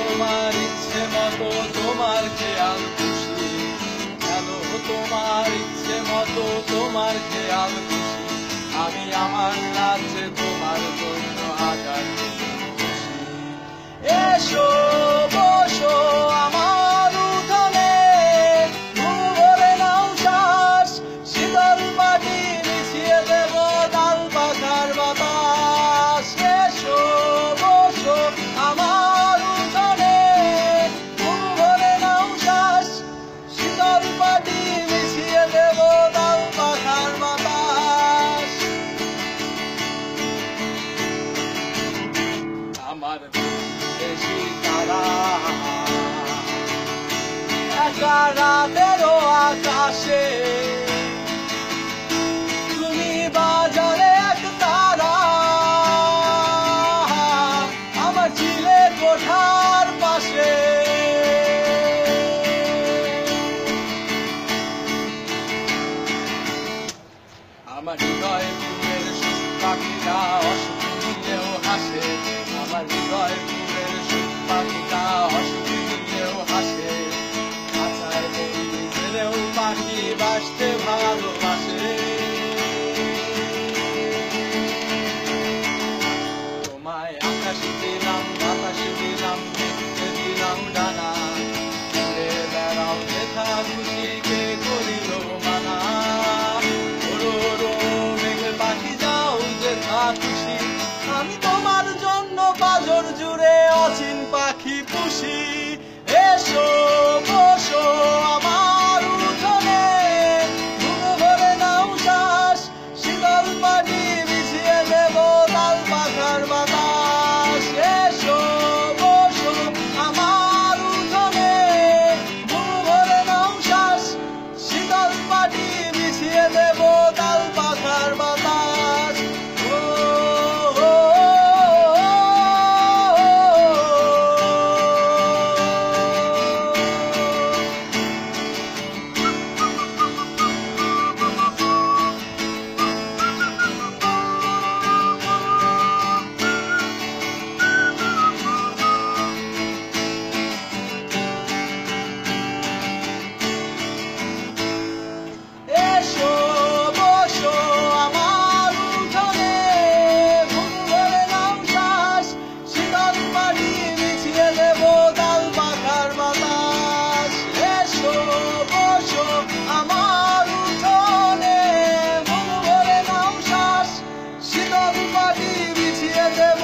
তোমার ইচ্ছে মতো তোমার খেয়াল খুশি, চলো তোমার ইচ্ছে মতো তোমার খেয়াল খুশি, আমি আমার রাজ্যে তোমার জন্য হাজার খুশি। এসো বসো আমার উঠানে, ঘুম ভরে নাও শ্বাস, শীতল মাটি মিশিয়ে দেব ডাল পাখার বাতাস। এসো বসো আমার উঠানে, ঘুম ভরে নাও শ্বাস, শীতল মাটি মিশিয়ে দেব ডাল পাখার বাতাস। আমার দেশি তারা একা রাতেরও আকাশে, তুমি বাজারে এক তারা আমার ছিলে কোঠার পাশে। আমার হৃদয় ফুলের সুখ পাখিরা অসুখ নিয়েও হাসে, আমার হৃদয় ফুলের সুখ পাখিরা অসুখ নিয়েও হাসে। আছায় বন্দি ছেড়েও পাখি বাসতে ভালোবাসে। তোমায় আকাশ দিলাম বাতাস দিলাম দেখতে দিলাম ডানা, উড়ে বেড়াও যেথা খুশি কে করিল মানা। খুশি আমি তোমার জন্য বাজর জুড়ে অচিন পাখি পুষি। এসো বসো আমার উঠোনে, ঘুম ভরে নাও শ্বাস, শীতল পানি মিশিয়ে দেব ডাল পাখার বাতাস। এসো বসো আমার উঠোনে, ঘুম ভরে নাও শ্বাস, শীতল পানি মিশিয়ে দেব ডাল পাখার বাতাস। শীতল পানি বিছিয়ে দেব